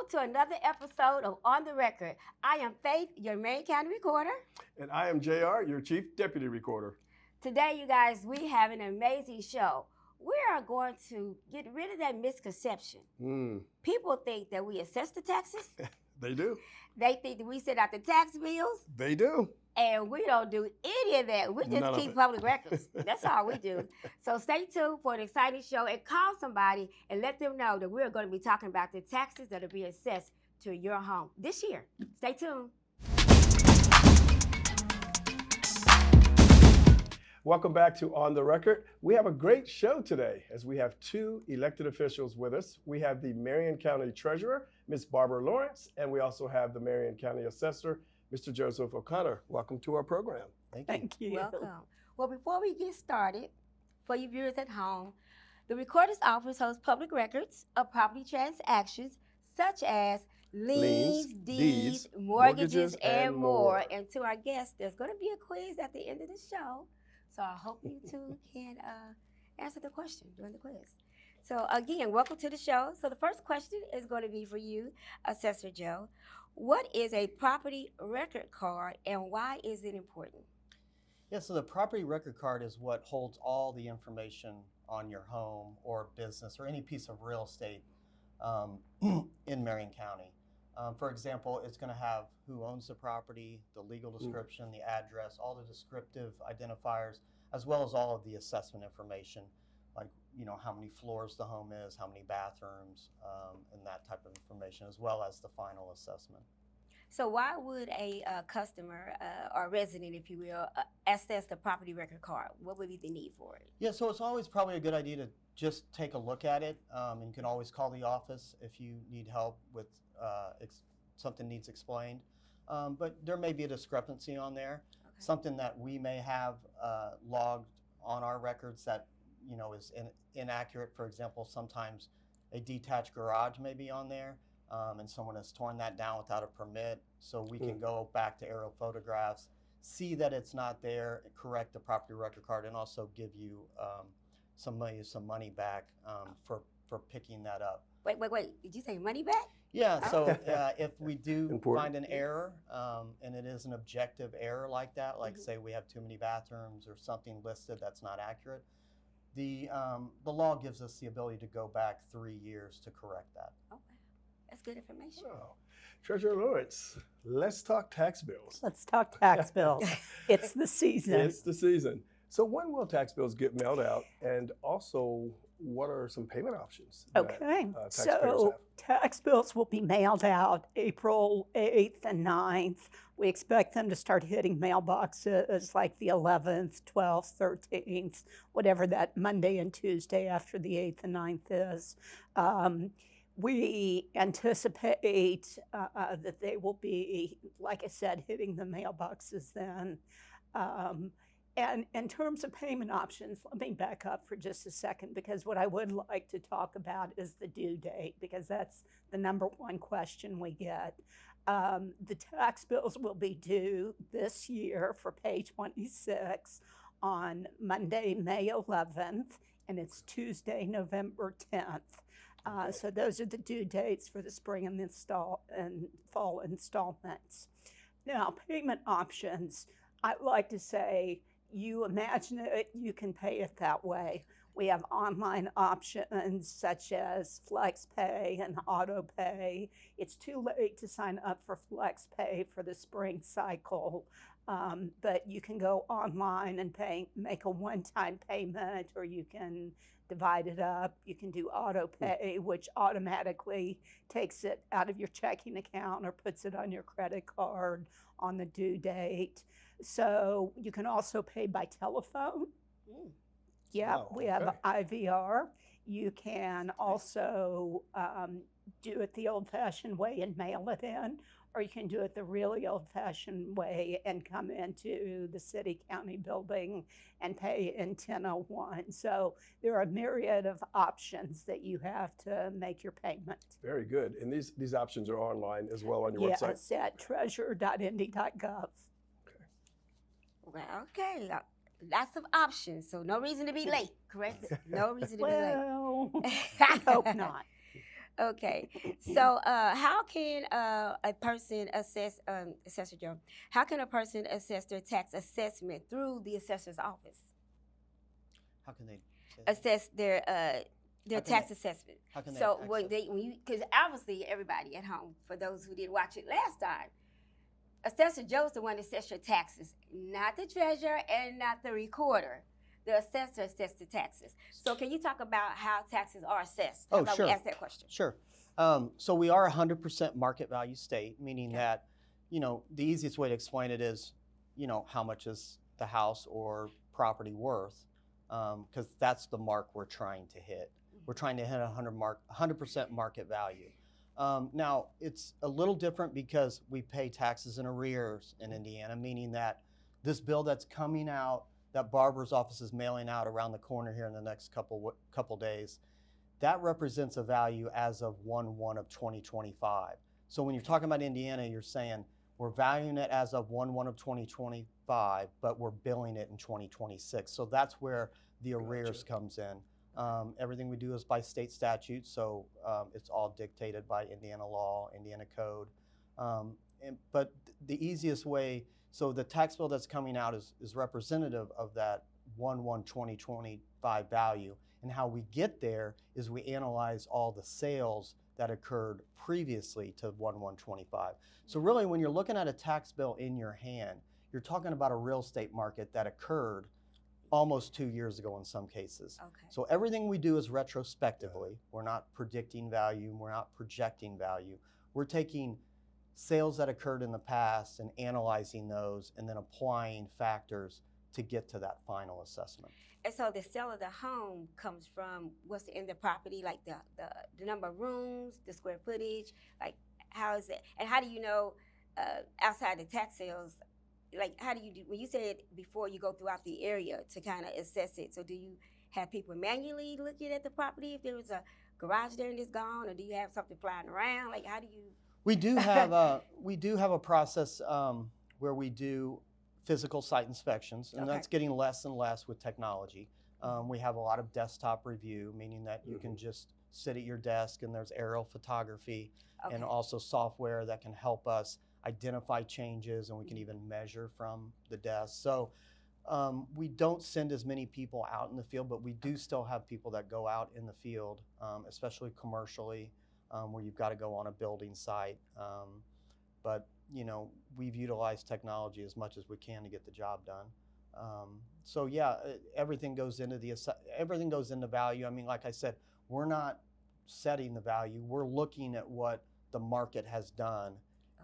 to another episode of On the Record. I am Faith, your Marion County Recorder. And I am JR, your Chief Deputy Recorder. Today, you guys, we have an amazing show. We are going to get rid of that misconception. People think that we assess the taxes. They do. They think that we send out the tax bills. They do. And we don't do any of that. We just keep public records. That's all we do. So stay tuned for an exciting show and call somebody and let them know that we're going to be talking about the taxes that are being assessed to your home this year. Stay tuned. Welcome back to On the Record. We have a great show today as we have two elected officials with us. We have the Marion County Treasurer, Ms. Barbara Lawrence, and we also have the Marion County Assessor, Mr. Joseph O'Connor. Welcome to our program. Thank you. Welcome. Well, before we get started, for you viewers at home, the Recorder's Office hosts public records of property transactions such as liens, deeds, mortgages, and more. And to our guests, there's going to be a quiz at the end of the show. So I hope you two can answer the question during the quiz. So again, welcome to the show. So the first question is going to be for you, Assessor Joe. What is a property record card and why is it important? Yeah, so the property record card is what holds all the information on your home or business or any piece of real estate in Marion County. For example, it's going to have who owns the property, the legal description, the address, all the descriptive identifiers, as well as all of the assessment information, like how many floors the home is, how many bathrooms, and that type of information, as well as the final assessment. So why would a customer or resident, if you will, access the property record card? What would be the need for it? Yeah, so it's always probably a good idea to just take a look at it. And you can always call the office if you need help with something needs explained. But there may be a discrepancy on there, something that we may have logged on our records that is inaccurate. For example, sometimes a detached garage may be on there. And someone has torn that down without a permit, so we can go back to aerial photographs, see that it's not there, correct the property record card, and also give you some money back for picking that up. Wait, did you say money back? Yeah, so if we do find an error, and it is an objective error like that, like say we have too many bathrooms or something listed that's not accurate, the law gives us the ability to go back 3 years to correct that. Okay. That's good information. Oh. Treasurer Lawrence, let's talk tax bills. Let's talk tax bills. It's the season. It's the season. So when will tax bills get mailed out? And also, what are some payment options that taxpayers have? Tax bills will be mailed out April 8th and 9th. We expect them to start hitting mailboxes like the 11th, 12th, 13th, whatever that Monday and Tuesday after the 8th and 9th is. We anticipate that they will be, like I said, hitting the mailboxes then. And in terms of payment options, let me back up for just a second, because what I would like to talk about is the due date, because that's the number one question we get. The tax bills will be due this year for pay 26 on Monday, May 11th, and it's Tuesday, November 10th. So those are the due dates for the spring and fall installments. Now, payment options, I like to say, you imagine it, you can pay it that way. We have online options such as FlexPay and AutoPay. It's too late to sign up for FlexPay for the spring cycle, but you can go online and make a one-time payment, or you can divide it up. You can do AutoPay, which automatically takes it out of your checking account or puts it on your credit card on the due date. So you can also pay by telephone. Yeah, wow, we have IVR. You can also do it the old-fashioned way and mail it in, or you can do it the really old-fashioned way and come into the city-county building and pay in 1001. So there are a myriad of options that you have to make your payment. Very good. And these options are online as well on your website? Yes, at treasurer.indy.gov. Well, okay. Lots of options, so no reason to be late, correct? No reason to be late. Well, I hope not. Okay. So, how can a person assess, Assessor Joe? How can a person assess their tax assessment through the assessor's office? How can they? Assess their How can tax they- assessment. How can they? So when access- you, because obviously everybody at home, for those who didn't watch it last time, Assessor Joe's the one that sets your taxes, not the treasurer and not the recorder. The assessor assesses the taxes. So can you talk about how taxes are assessed? How Oh, about sure. we ask that question? Sure. So we are 100% market value state, meaning Okay. that, the easiest way to explain it is, how much is the house or property worth? Because that's the mark we're trying to hit. We're trying to hit 100% market value. Now, it's a little different because we pay taxes in arrears in Indiana, meaning that this bill that's coming out, that Barbara's office is mailing out around the corner here in the next couple days, that represents a value as of 1/1 of 2025. So when you're talking about Indiana, you're saying we're valuing it as of 1/1 of 2025, but we're billing it in 2026. So that's where the arrears Gotcha. comes in. Everything we do is by state statute, so it's all dictated by Indiana law, Indiana code. But the easiest way, so the tax bill that's coming out is representative of that 1/1/2025 value. And how we get there is we analyze all the sales that occurred previously to 1/1/25. So really, when you're looking at a tax bill in your hand, you're talking about a real estate market that occurred almost 2 years ago in some cases. Okay. So everything we do is retrospectively. We're not predicting value, we're not projecting value. We're taking sales that occurred in the past and analyzing those and then applying factors to get to that final assessment. And so the sale of the home comes from what's in the property, like the number of rooms, the square footage, like how is it? And how do you know outside the tax sales, like how do you do, when you said before you go throughout the area to kind of assess it, so do you have people manually looking at the property if there was a garage there and it's gone, or do you have something flying around? Like how do you? We do have a process where we do physical site inspections, and Okay. that's getting less and less with technology. We have a lot of desktop review, meaning that you can just sit at your desk and there's aerial photography and also software that can help us identify changes, and we can even measure from the desk. So we don't send as many people out in the field, but we do still have people that go out in the field, especially commercially, where you've got to go on a building site. But we've utilized technology as much as we can to get the job done. So yeah, everything goes into value. I mean, like I said, we're not setting the value. We're looking at what the market has done,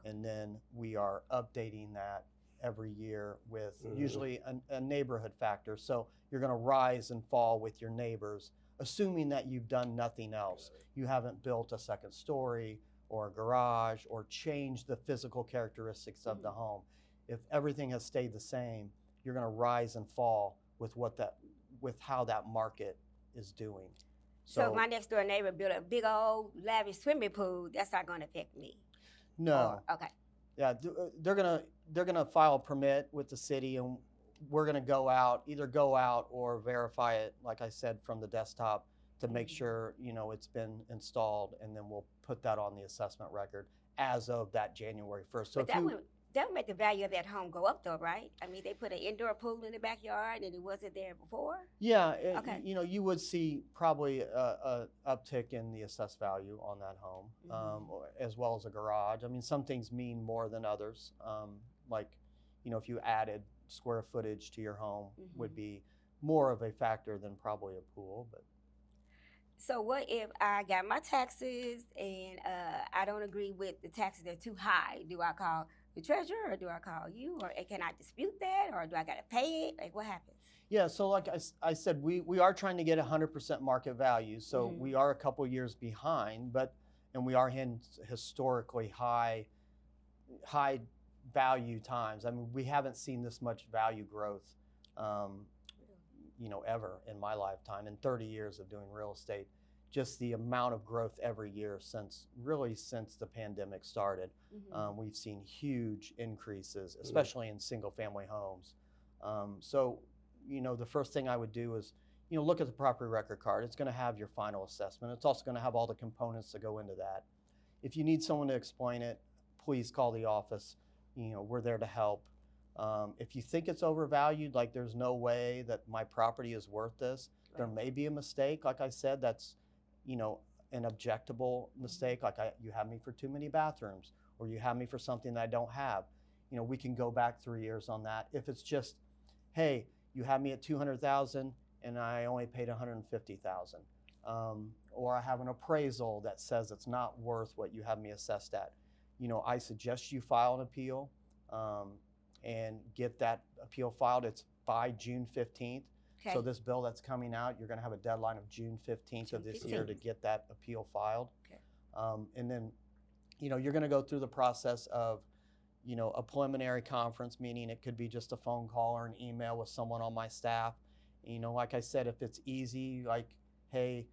and then we are updating that every year with usually a neighborhood factor. So you're going to rise and fall with your neighbors, assuming that you've done nothing else. You haven't built a second story or a garage or changed the physical characteristics of the home. If everything has stayed the same, you're going to rise and fall with how that market is doing. So if my next door neighbor built a big old lavish swimming pool, that's not going to affect me. No. Okay. Yeah, they're gonna file a permit with the city, and we're gonna either go out or verify it, like I said, from the desktop to make sure it's been installed, and then we'll put that on the assessment record as of that January 1st. So But that would make the value of that home go up, though, right? I mean, they put an indoor pool in the backyard, and it wasn't there before. yeah, Okay. You would see probably a uptick in the assessed value on that home, as well as a garage. I mean, some things mean more than others. Like, if you added square footage to your home, would be more of a factor than probably a pool. But So what if I got my taxes and I don't agree with the taxes? They're too high. Do I call the treasurer, or do I call you, or can I dispute that, or do I got to pay it? Like, what happens? yeah, so like I said, we are trying to get 100% market value. So we are a couple years behind, and we are in historically high value times. I mean, we haven't seen this much value growth, ever in my lifetime. In 30 years of doing real estate, just the amount of growth every year since the pandemic started. We've seen huge increases, especially in single family homes. So, the first thing I would do is, look at the property record card. It's going to have your final assessment. It's also going to have all the components that go into that. If you need someone to explain it, please call the office. We're there to help. If you think it's overvalued, like there's no way that my property is worth this, there may be a mistake. Like I said, that's, an objectable mistake. Like you have me for too many bathrooms, or you have me for something that I don't have. We can go back 3 years on that. If it's just, hey, you have me at $200,000 and I only paid $150,000, or I have an appraisal that says it's not worth what you have me assessed at. I suggest you file an appeal and get that appeal filed. It's by June 15th. Okay. So this bill that's coming out, you're going to have a deadline of June 15th of this year to get that appeal filed. Okay. And then, you're going to go through the process of, a preliminary conference, meaning it could be just a phone call or an email with someone on my staff. Like I said, if it's easy, like, hey,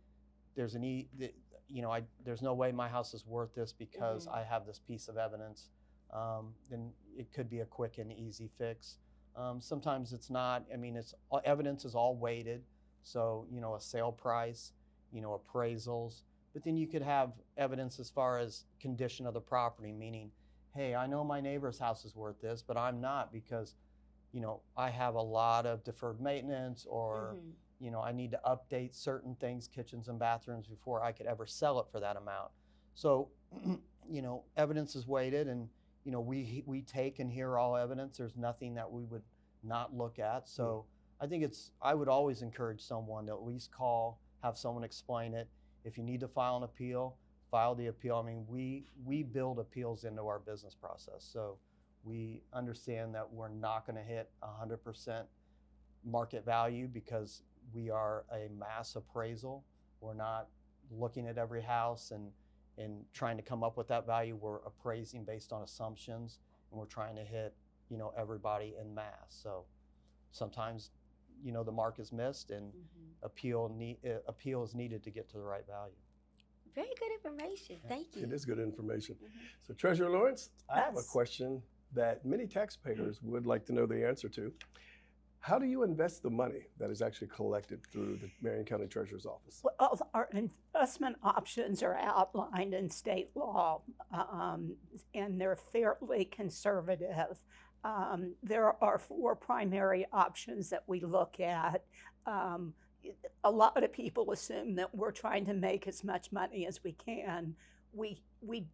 there's there's no way my house is worth this because I have this piece of evidence, then it could be a quick and easy fix. Sometimes it's not. Evidence is all weighted. So, a sale price, appraisals, but then you could have evidence as far as condition of the property, meaning, hey, I know my neighbor's house is worth this, but I'm not because, I have a lot of deferred maintenance, or, I need to update certain things, kitchens and bathrooms, before I could ever sell it for that amount. So, evidence is weighted, and, we take and hear all evidence. There's nothing that we would not look at. So I would always encourage someone to at least call, have someone explain it. If you need to file an appeal, file the appeal. We build appeals into our business process. So we understand that we're not going to hit 100% market value because we are a mass appraisal. We're not looking at every house and trying to come up with that value. We're appraising based on assumptions, and we're trying to hit, everybody en masse. So sometimes, the mark is missed, and appeal is needed to get to the right value. Very good information. Thank you. It is good information. So Treasurer Lawrence, I have a question that many taxpayers would like to know the answer to. How do you invest the money that is actually collected through the Marion County Treasurer's Office? Well, our investment options are outlined in state law, and they're fairly conservative. There are 4 primary options that we look at. A lot of people assume that we're trying to make as much money as we can. We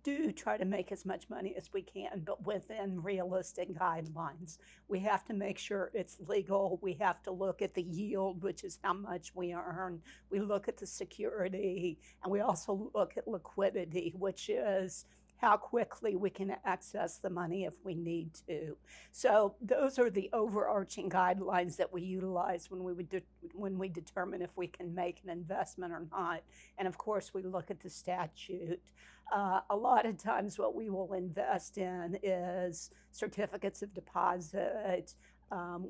do try to make as much money as we can, but within realistic guidelines. We have to make sure it's legal. We have to look at the yield, which is how much we earn. We look at the security, and we also look at liquidity, which is how quickly we can access the money if we need to. So those are the overarching guidelines that we utilize when we determine if we can make an investment or not. And of course, we look at the statute. A lot of times what we will invest in is certificates of deposit.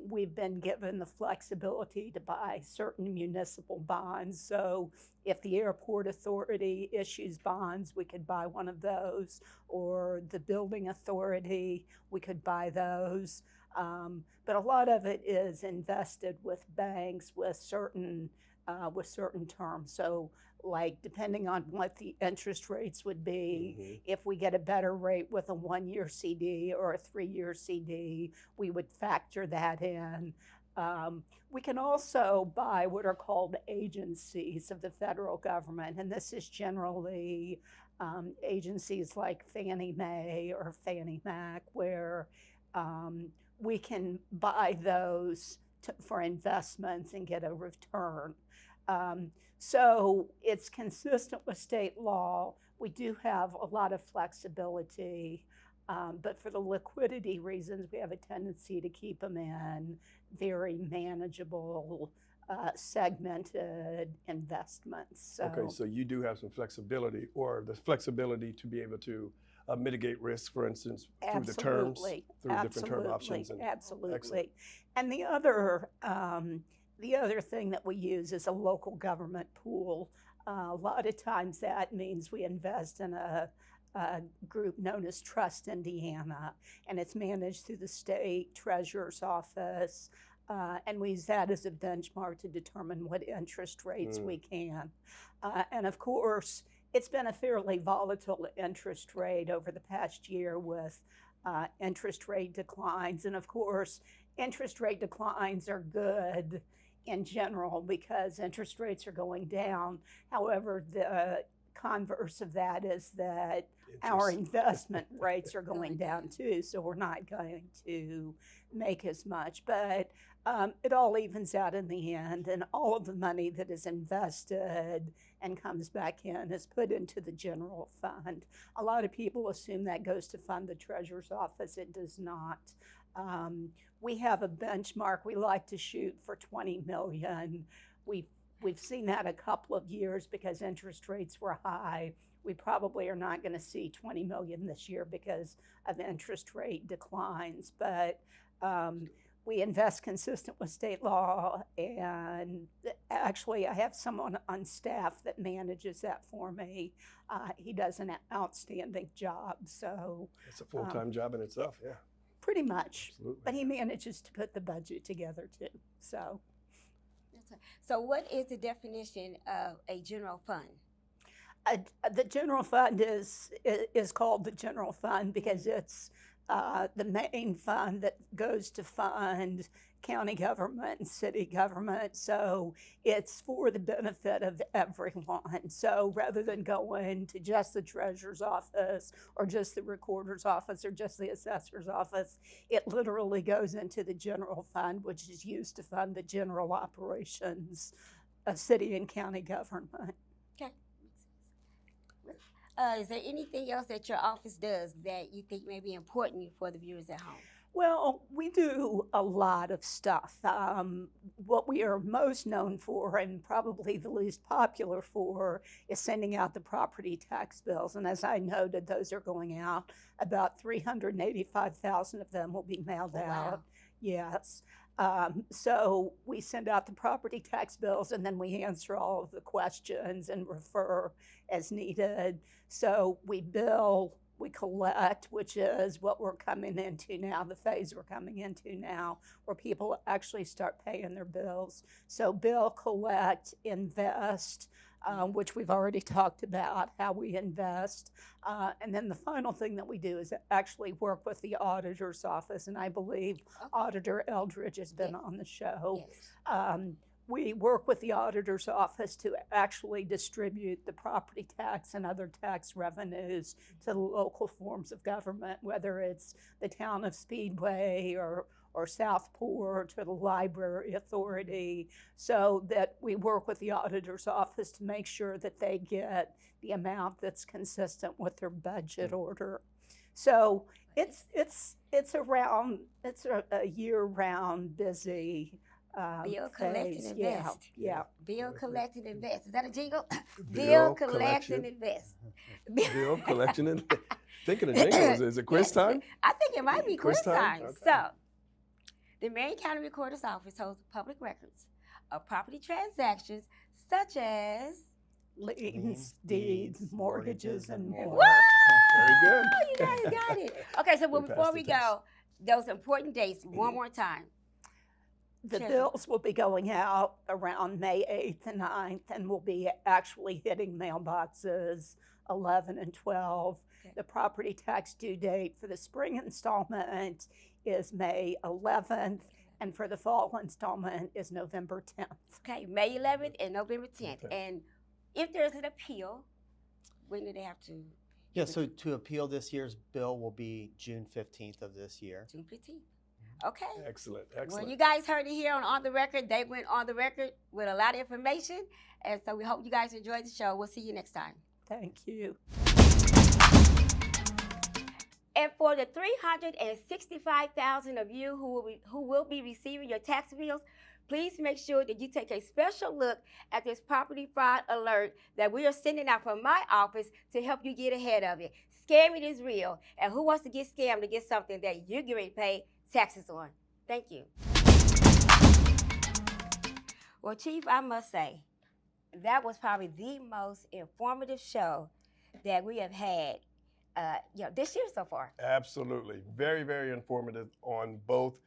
We've been given the flexibility to buy certain municipal bonds. So if the airport authority issues bonds, we could buy one of those, or the building authority, we could buy those. But a lot of it is invested with banks with certain terms. So like depending on what the interest rates would be, if we get a better rate with a 1-year CD or a 3-year CD, we would factor that in. We can also buy what are called agencies of the federal government, and this is generally agencies like Fannie Mae or Fannie Mac, where we can buy those for investments and get a return. So it's consistent with state law. We do have a lot of flexibility, but for the liquidity reasons, we have a tendency to keep them in very manageable, segmented investments. Okay, so you do have some flexibility, or the flexibility to be able to mitigate risk, for instance, through the terms, through different term options. Absolutely. Excellent. And the other thing that we use is a local government pool. A lot of times that means we invest in a group known as Trust Indiana, and it's managed through the state treasurer's office. and we use that as a benchmark to determine what interest rates we can. And of course, it's been a fairly volatile interest rate over the past year with interest rate declines. And of course, interest rate declines are good in general because interest rates are going down. However, the converse of that is that our investment rates are going down too, so we're not going to make as much. But it all evens out in the end, and all of the money that is invested and comes back in is put into the general fund. A lot of people assume that goes to fund the treasurer's office. It does not. We have a benchmark. We like to shoot for 20 million. We've seen that a couple of years because interest rates were high. We probably are not going to see 20 million this year because of interest rate declines, but we invest consistent with state law, and actually I have someone on staff that manages that for me. He does an outstanding job, so. It's a full-time job in itself, yeah. Pretty much, Absolutely. but he manages to put the budget together too, so. So what is the definition of a general fund? The general fund is called the general fund because it's the main fund that goes to fund county government and city government. So it's for the benefit of everyone. So rather than going to just the treasurer's office or just the recorder's office or just the assessor's office, it literally goes into the general fund, which is used to fund the general operations of city and county government. Okay. Is there anything else that your office does that you think may be important for the viewers at home? Well, we do a lot of stuff. What we are most known for, and probably the least popular for, is sending out the property tax bills. And as I noted, those are going out. About 385,000 of them will be mailed out. Yes. So we send out the property tax bills, and then we answer all of the questions and refer as needed. So we bill, we collect, which is what we're coming into now, the phase we're coming into now, where people actually start paying their bills. So bill, collect, invest, which we've already talked about, how we invest. And then the final thing that we do is actually work with the auditor's office, and I believe Auditor Eldridge has been on the show. Yes. We work with the auditor's office to actually distribute the property tax and other tax revenues to the local forms of government, whether it's the town of Speedway or Southport or the library authority, so that we work with the auditor's office to make sure that they get the amount that's consistent with their budget order. So it's a year-round busy Bill, collect, and invest. Yeah. Bill, collect, and invest. Is that a jingle? Bill, collect, and invest. Bill, collection, and thinking of jingles. Is it quiz time? I think it might be quiz time. Okay. So, the Marion County Recorder's Office holds public records of property transactions such as Liens, deeds, mortgages, and more. Very good. You guys got it. Okay, so We passed before the we test. go, those important dates one more time. The Sure. bills will be going out around May 8th and 9th, and will be actually hitting mailboxes 11 and 12. Okay. The property tax due date for the spring installment is May 11th, and for the fall installment is November 10th. Okay, May 11th and November 10th. Okay. And if there's an appeal, when do they have to? Yeah, so to appeal this year's bill will be June 15th of this year. June 15th. Okay. Excellent, Well, excellent. you guys heard it here on the Record. They went on the record with a lot of information. And so we hope you guys enjoyed the show. We'll see you next time. Thank you. And for the 365,000 of you who will be receiving your tax bills, please make sure that you take a special look at this property fraud alert that we are sending out from my office to help you get ahead of it. Scamming is real, and who wants to get scammed to get something that you're getting paid taxes on? Thank you. Well, Chief, I must say, that was probably the most informative show that we have had this year so far. Absolutely. Very, very informative on both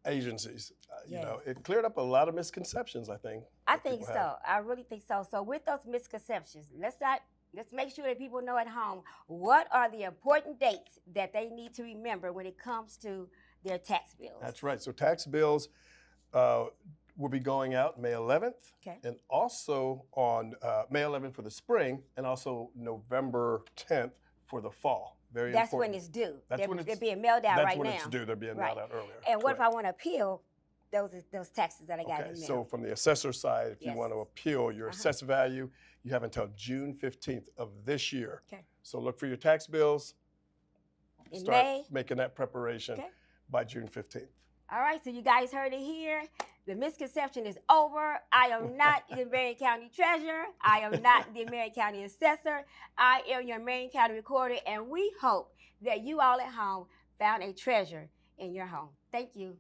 agencies. You know, Yes. it cleared up a lot of misconceptions, I think. I that think people so. have. I really think so. So with those misconceptions, let's make sure that people know at home what are the important dates that they need to remember when it comes to their tax bills. That's right. So tax bills will be going out May 11th, Okay. and also on May 11th for the spring, and also November 10th for the fall. Very That's important. when it's due. That's when it's they're being mailed out That's right when now. it's due. They're being Right. mailed out earlier. And what if I Correct. want to appeal those taxes that I got Okay, in the so mail? from the assessor side, if you Yes. want to appeal your assessed value, you have until June 15th of this year. Okay. So look for your tax bills. In Start May. making that preparation Okay. by June 15th. All right, so you guys heard it here. The misconception is over. I am not the Marion County Treasurer. I am not the Marion County Assessor. I am your Marion County Recorder, and we hope that you all at home found a treasure in your home. Thank you.